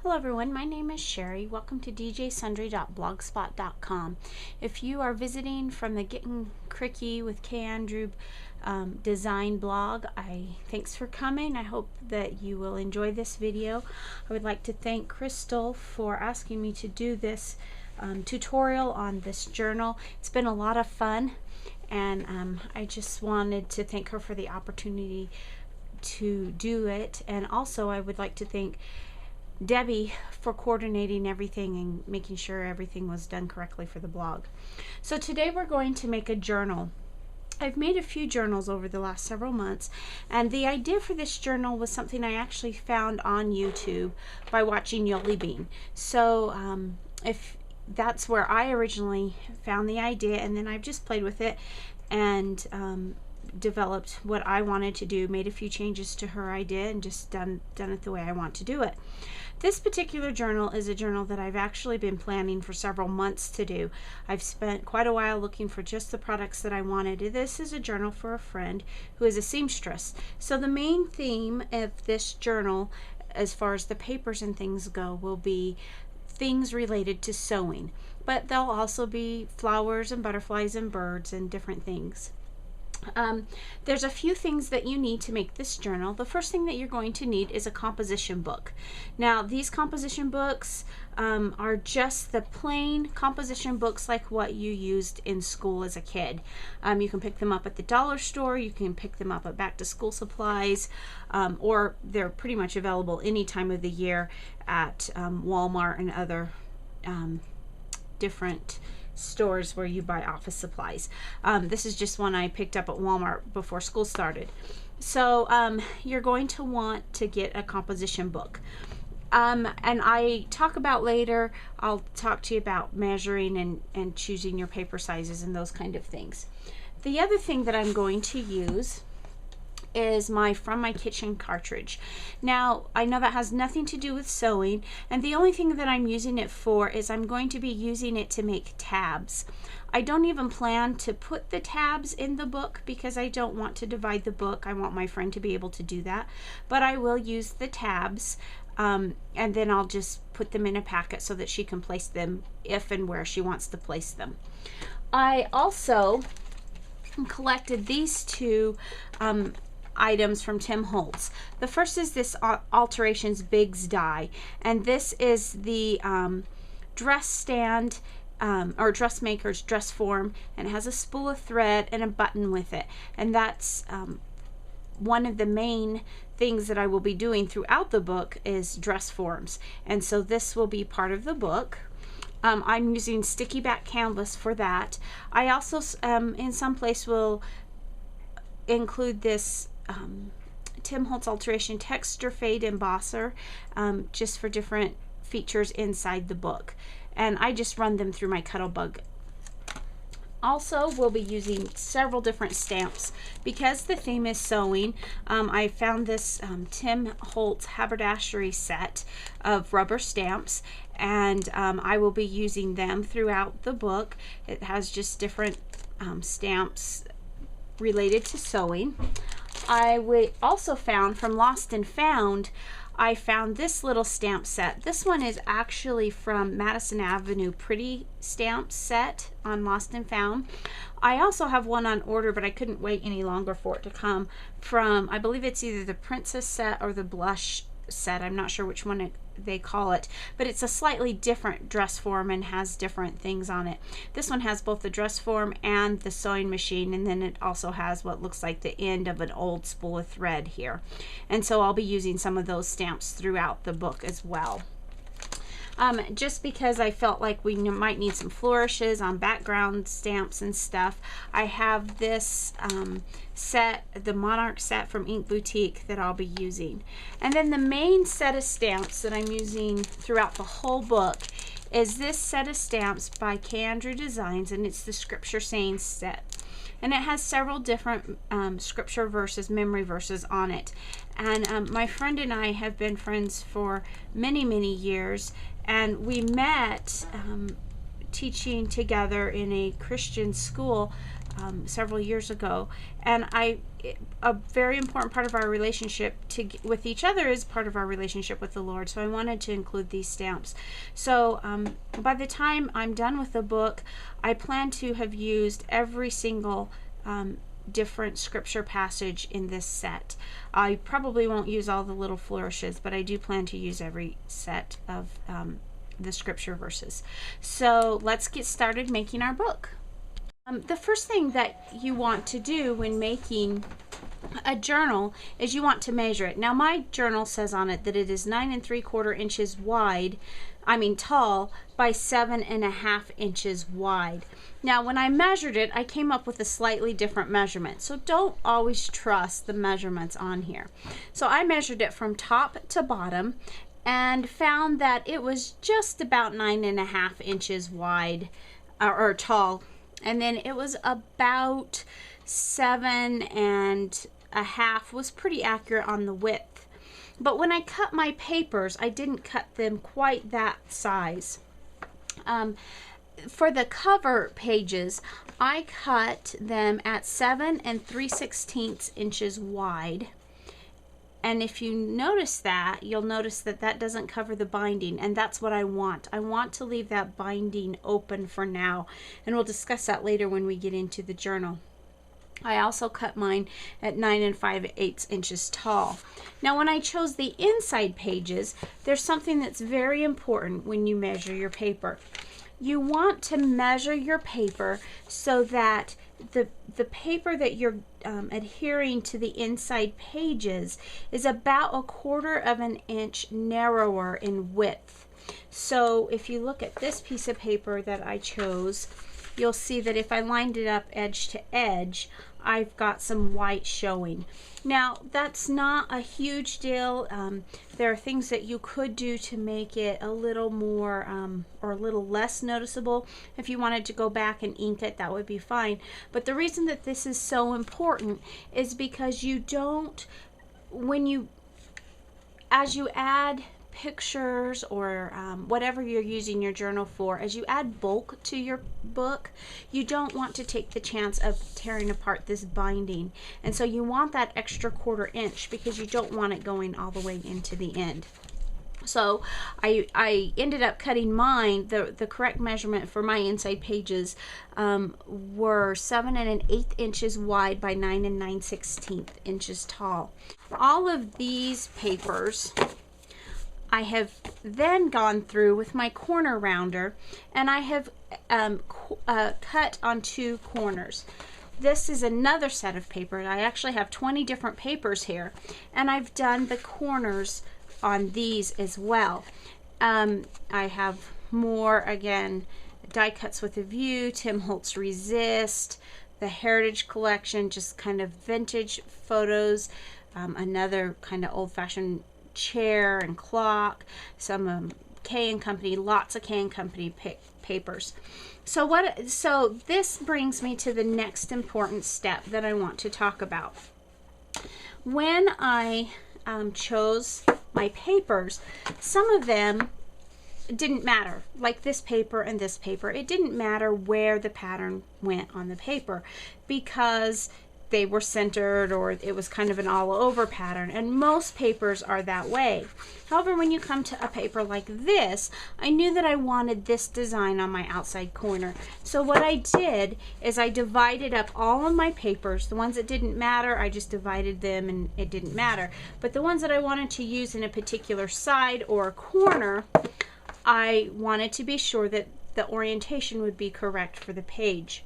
Hello everyone, my name is Sherry. Welcome to djsundry.blogspot.com. If you are visiting from the Getting Cricky with Kay Andrew design blog, thanks for coming. I hope that you will enjoy this video. I would like to thank Crystal for asking me to do this tutorial on this journal. It's been a lot of fun, and I just wanted to thank her for the opportunity to do it. And also I would like to thank Debbie for coordinating everything and making sure everything was done correctly for the blog. So today we're going to make a journal. I've made a few journals over the last several months, and the idea for this journal was something I actually found on YouTube by watching Yoli Bean. So if that's where I originally found the idea, and then I've just played with it and developed what I wanted to do, made a few changes to her idea, and just done it the way I want to do it. This particular journal is a journal that I've actually been planning for several months to do. I've spent quite a while looking for just the products that I wanted. This is a journal for a friend who is a seamstress. So the main theme of this journal, as far as the papers and things go, will be things related to sewing, but there'll also be flowers and butterflies and birds and different things. There's a few things that you need to make this journal. The first thing that you're going to need is a composition book. Now, these composition books are just the plain composition books like what you used in school as a kid. You can pick them up at the dollar store, you can pick them up at back to school supplies, or they're pretty much available any time of the year at Walmart and other different stores where you buy office supplies. This is just one I picked up at Walmart before school started. So you're going to want to get a composition book. And I talk about later, I'll talk to you about measuring and choosing your paper sizes and those kind of things. The other thing that I'm going to use is From My Kitchen cartridge. Now, I know that has nothing to do with sewing, and the only thing that I'm using it for is I'm going to be using it to make tabs. I don't even plan to put the tabs in the book because I don't want to divide the book. I want my friend to be able to do that, but I will use the tabs, and then I'll just put them in a packet so that she can place them if and where she wants to place them. I also collected these two items from Tim Holtz. The first is this Alterations Biggs die, and this is the dress stand or dressmaker's dress form, and it has a spool of thread and a button with it, and that's one of the main things that I will be doing throughout the book is dress forms, and so this will be part of the book. I'm using sticky back canvas for that. I also in some place will include this Tim Holtz Alteration Texture Fade Embosser, just for different features inside the book, and I just run them through my Cuttlebug. Also, we'll be using several different stamps because the theme is sewing. I found this Tim Holtz haberdashery set of rubber stamps, and I will be using them throughout the book. It has just different stamps related to sewing. I also found from Lost and Found, I found this little stamp set. This one is actually from Madison Avenue Pretty Stamp set on Lost and Found. I also have one on order, but I couldn't wait any longer for it to come from, I believe it's either the Princess set or the Blush set. I'm not sure which one they call it, but it's a slightly different dress form and has different things on it. This one has both the dress form and the sewing machine, and then it also has what looks like the end of an old spool of thread here, and so I'll be using some of those stamps throughout the book as well. Just because I felt like we might need some flourishes on background stamps and stuff, I have this set, the Monarch set from Ink Boutique, that I'll be using. And then the main set of stamps that I'm using throughout the whole book is this set of stamps by Kay Andrew Designs, and it's the Scripture Sayings set. And it has several different scripture verses, memory verses on it. And my friend and I have been friends for many, many years, and we met teaching together in a Christian school several years ago, and a very important part of our relationship with each other is part of our relationship with the Lord. So I wanted to include these stamps. So by the time I'm done with the book, I plan to have used every single different scripture passage in this set. I probably won't use all the little flourishes, but I do plan to use every set of the scripture verses. So let's get started making our book. The first thing that you want to do when making a journal is you want to measure it. Now my journal says on it that it is 9 3/4 inches tall by 7.5 inches wide. Now when I measured it, I came up with a slightly different measurement. So don't always trust the measurements on here. So I measured it from top to bottom and found that it was just about 9.5 inches wide or tall. And then it was about 7.5, was pretty accurate on the width. But when I cut my papers, I didn't cut them quite that size. For the cover pages, I cut them at 7 3/16 inches wide. And if you notice that, you'll notice that that doesn't cover the binding, and that's what I want. I want to leave that binding open for now, and we'll discuss that later when we get into the journal. I also cut mine at 9 5/8 inches tall. Now when I chose the inside pages, there's something that's very important when you measure your paper. You want to measure your paper so that the paper that you're adhering to the inside pages is about 1/4 of an inch narrower in width. So if you look at this piece of paper that I chose, you'll see that if I lined it up edge to edge, I've got some white showing. Now that's not a huge deal. There are things that you could do to make it a little more or a little less noticeable. If you wanted to go back and ink it, that would be fine. But the reason that this is so important is because you don't, as you add pictures or whatever you're using your journal for, as you add bulk to your book, you don't want to take the chance of tearing apart this binding, and so you want that extra 1/4 inch because you don't want it going all the way into the end. So I ended up cutting mine, the correct measurement for my inside pages were 7 1/8 inches wide by 9 9/16 inches tall. All of these papers I have then gone through with my corner rounder, and I have cut on 2 corners. This is another set of paper. I actually have 20 different papers here, and I've done the corners on these as well. I have more, again, Die Cuts with a View, Tim Holtz Resist, the Heritage Collection, just kind of vintage photos, another kind of old-fashioned chair and clock, some K & Company, lots of K & Company papers. So this brings me to the next important step that I want to talk about. When I chose my papers, some of them didn't matter, like this paper and this paper. It didn't matter where the pattern went on the paper because they were centered, or it was kind of an all-over pattern, and most papers are that way. However, when you come to a paper like this, I knew that I wanted this design on my outside corner. So what I did is I divided up all of my papers. The ones that didn't matter, I just divided them and it didn't matter. But the ones that I wanted to use in a particular side or a corner, I wanted to be sure that the orientation would be correct for the page.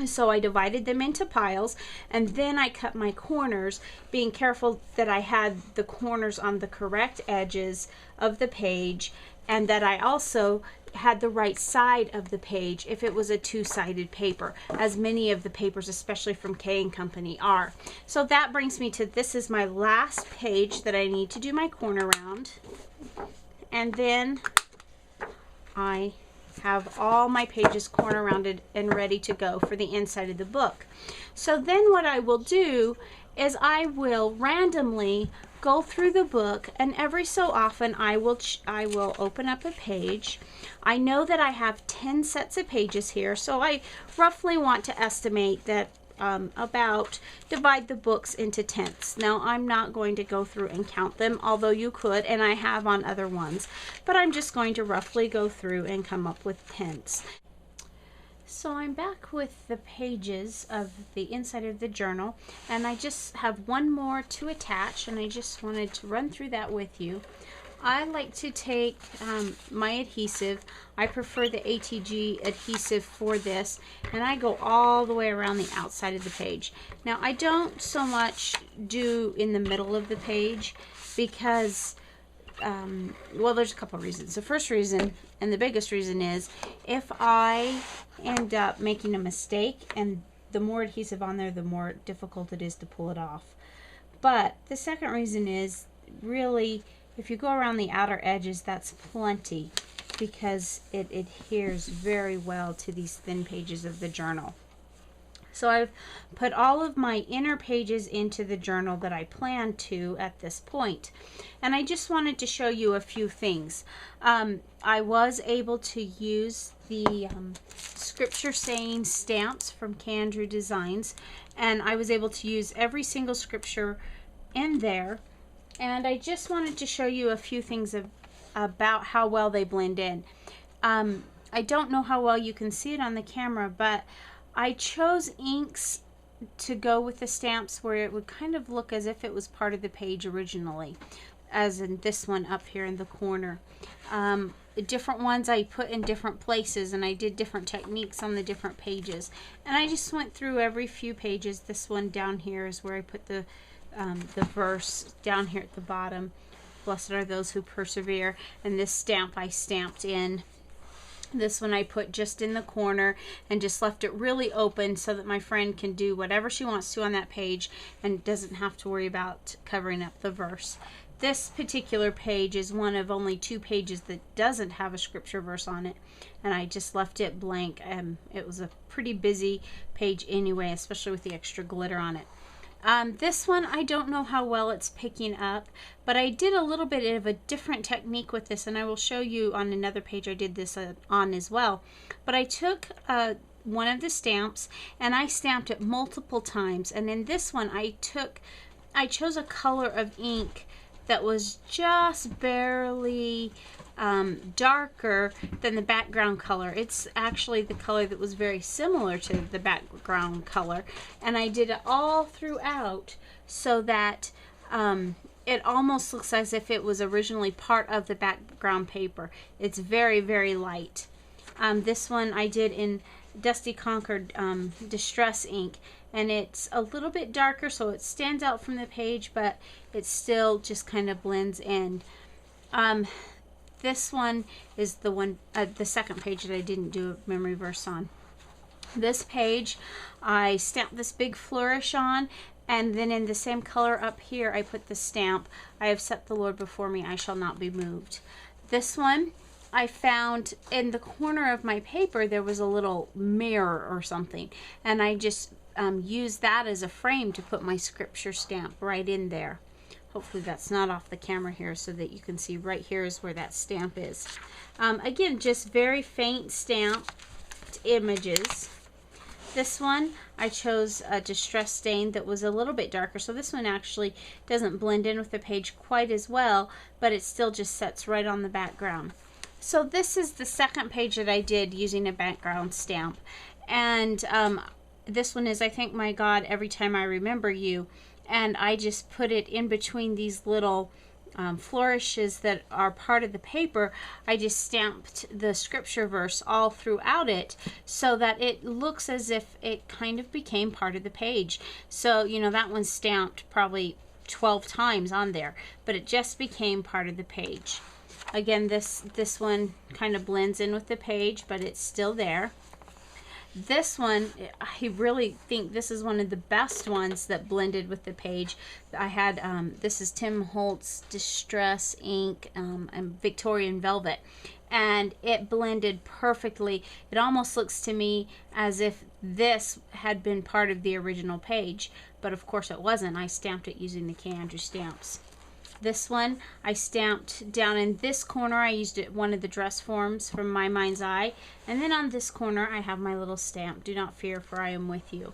So I divided them into piles, and then I cut my corners, being careful that I had the corners on the correct edges of the page, and that I also had the right side of the page if it was a two-sided paper, as many of the papers, especially from K & Company, are. So that brings me to, this is my last page that I need to do my corner round, and then I have all my pages corner rounded and ready to go for the inside of the book. So then what I will do is I will randomly go through the book, and every so often I will open up a page. I know that I have 10 sets of pages here, so I roughly want to estimate that about divide the books into tenths. Now I'm not going to go through and count them, although you could, and I have on other ones, but I'm just going to roughly go through and come up with tenths. So I'm back with the pages of the inside of the journal, and I just have one more to attach, and I just wanted to run through that with you. I like to take my adhesive. I prefer the ATG adhesive for this, and I go all the way around the outside of the page. Now I don't so much do in the middle of the page because well, there's a couple of reasons. The first reason, and the biggest reason, is if I end up making a mistake, and the more adhesive on there, the more difficult it is to pull it off. But the second reason is, really, if you go around the outer edges, that's plenty, because it adheres very well to these thin pages of the journal. So I've put all of my inner pages into the journal that I plan to at this point. And I just wanted to show you a few things. I was able to use the scripture saying stamps from Kandrew Designs, and I was able to use every single scripture in there. And I just wanted to show you a few things about how well they blend in. I don't know how well you can see it on the camera, but I chose inks to go with the stamps where it would kind of look as if it was part of the page originally, as in this one up here in the corner. Different ones I put in different places, and I did different techniques on the different pages. And I just went through every few pages. This one down here is where I put the verse down here at the bottom. Blessed are those who persevere. And this stamp I stamped in. This one I put just in the corner and just left it really open so that my friend can do whatever she wants to on that page and doesn't have to worry about covering up the verse. This particular page is one of only 2 pages that doesn't have a scripture verse on it, and I just left it blank. It was a pretty busy page anyway, especially with the extra glitter on it. This one, I don't know how well it's picking up, but I did a little bit of a different technique with this, and I will show you on another page I did this on as well. But I took one of the stamps and I stamped it multiple times, and in this one I chose a color of ink that was just barely darker than the background color. It's actually the color that was very similar to the background color, and I did it all throughout so that it almost looks as if it was originally part of the background paper. It's very, very light. This one I did in Dusty Concord Distress ink, and it's a little bit darker, so it stands out from the page, but it still just kind of blends in. This one is the one, the second page that I didn't do a memory verse on. This page, I stamped this big flourish on, and then in the same color up here, I put the stamp, I have set the Lord before me, I shall not be moved. This one, I found in the corner of my paper, there was a little mirror or something, and I just used that as a frame to put my scripture stamp right in there. Hopefully that's not off the camera here so that you can see right here is where that stamp is. Again, just very faint stamped images. This one, I chose a Distress Stain that was a little bit darker, so this one actually doesn't blend in with the page quite as well, but it still just sets right on the background. So this is the second page that I did using a background stamp, and this one is I Thank My God Every Time I Remember You. And I just put it in between these little flourishes that are part of the paper. I just stamped the scripture verse all throughout it so that it looks as if it kind of became part of the page. So, you know, that one's stamped probably 12 times on there, but it just became part of the page. Again, this one kind of blends in with the page, but it's still there. This one, I really think this is one of the best ones that blended with the page. I had, this is Tim Holtz Distress ink and Victorian Velvet, and it blended perfectly. It almost looks to me as if this had been part of the original page, but of course it wasn't. I stamped it using the Kandrew stamps. This one I stamped down in this corner. I used it one of the dress forms from My Mind's Eye. And then on this corner I have my little stamp, do not fear for I am with you.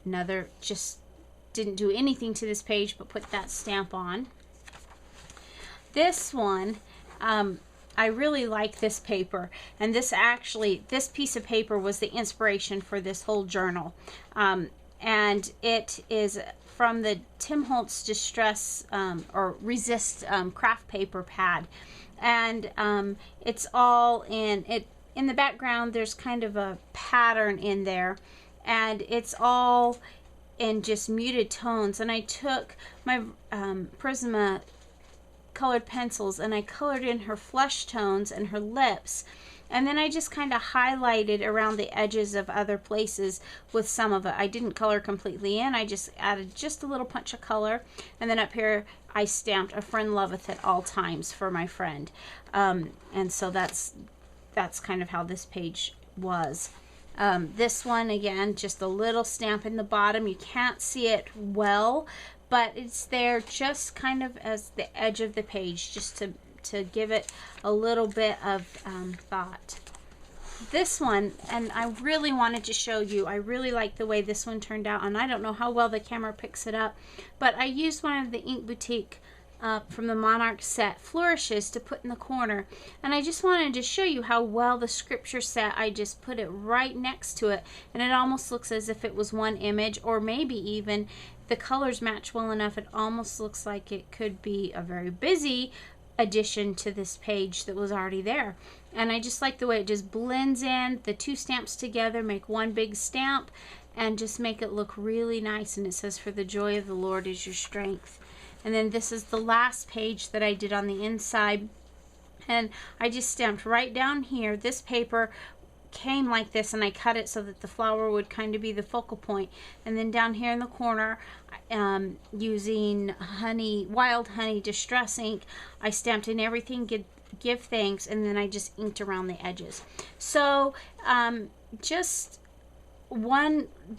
Another, just didn't do anything to this page but put that stamp on. This one, I really like this paper, and this piece of paper was the inspiration for this whole journal. And it is from the Tim Holtz Distress or Resist craft paper pad, and it's all in the background. There's kind of a pattern in there, and it's all in just muted tones. And I took my Prisma colored pencils and I colored in her flesh tones and her lips, and then I just kind of highlighted around the edges of other places with some of it. I didn't color completely in, I just added just a little punch of color, and then up here I stamped "A friend loveth at all times" for my friend. And so that's kind of how this page was. This one, again, just a little stamp in the bottom. You can't see it well, but it's there just kind of as the edge of the page, just to give it a little bit of thought. This one, and I really wanted to show you, I really like the way this one turned out, and I don't know how well the camera picks it up, but I used one of the Ink Boutique from the Monarch set flourishes to put in the corner, and I just wanted to show you how well the scripture set, I just put it right next to it, and it almost looks as if it was one image, or maybe even the colors match well enough, it almost looks like it could be a very busy addition to this page that was already there. And I just like the way it just blends in, the two stamps together make one big stamp and just make it look really nice. And it says, "For the joy of the Lord is your strength." And then this is the last page that I did on the inside, and I just stamped right down here. This paper came like this, and I cut it so that the flower would kind of be the focal point. And then down here in the corner, using Wild Honey Distress ink, I stamped in everything, give thanks, and then I just inked around the edges. So just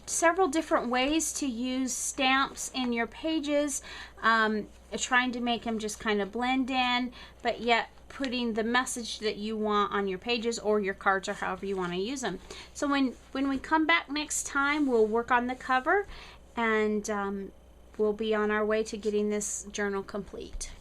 several different ways to use stamps in your pages, trying to make them just kind of blend in, but yet putting the message that you want on your pages or your cards, or however you want to use them. So when we come back next time, we'll work on the cover, and we'll be on our way to getting this journal complete.